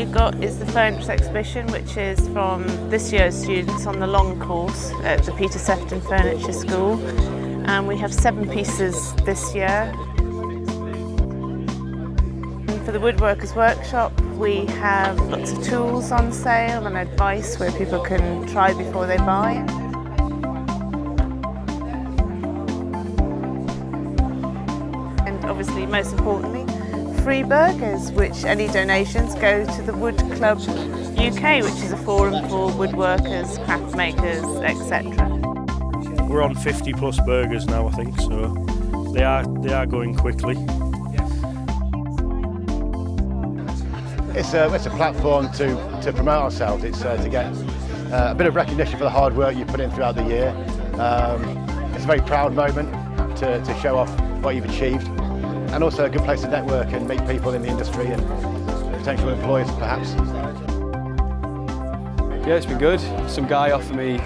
we've got is the furniture exhibition, which is from this year's students on the long course at the Peter Sefton Furniture School. And we have 7 pieces this year. And for the Woodworkers Workshop, we have lots of tools on sale and advice where people can try before they buy. And obviously, most importantly, free burgers, which any donations go to the Wood Club UK, which is a forum for woodworkers, craft makers, etc. We're on 50 plus burgers now, I think, so they are going quickly. It's a platform to promote ourselves. It's to get a bit of recognition for the hard work you put in throughout the year. It's a very proud moment to show off what you've achieved, and also a good place to network and meet people in the industry and potential employers perhaps. Yeah, it's been good. Some guy offered me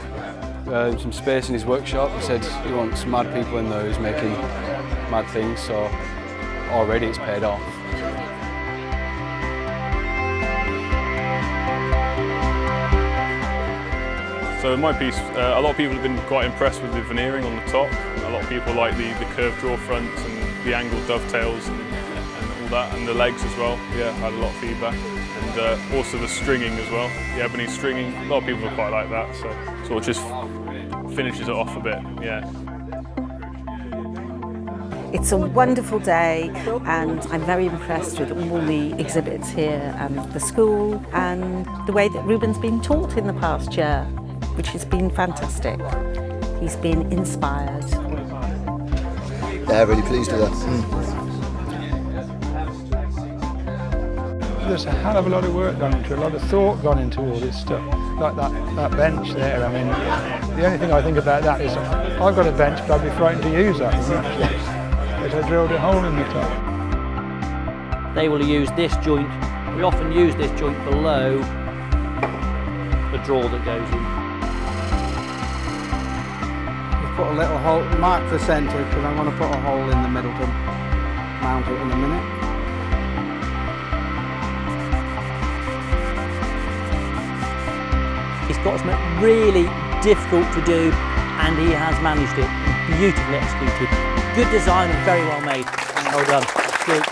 some space in his workshop. He said he wants mad people in there who's making mad things, so already it's paid off. So in my piece, a lot of people have been quite impressed with the veneering on the top. A lot of people like the curved draw fronts and the angled dovetails and all that, and the legs as well. Yeah, I had a lot of feedback. And also the stringing as well, the ebony stringing. A lot of people quite like that, so sort of just finishes it off a bit, yeah. It's a wonderful day, and I'm very impressed with all the exhibits here and the school and the way that Ruben's been taught in the past year, which has been fantastic. He's been inspired. Yeah, really pleased with that. There's a hell of a lot of work gone into it, a lot of thought gone into all this stuff. Like that bench there, I mean, the only thing I think about that is I've got a bench, but I'd be frightened to use that, because I drilled a hole in the top. They will use this joint. We often use this joint below the drawer that goes in. Just put a little hole, mark the centre, because I'm going to put a hole in the middle to mount it in a minute. He's got something really difficult to do, and he has managed it. Beautifully executed. Good design and very well made. Well done. Good.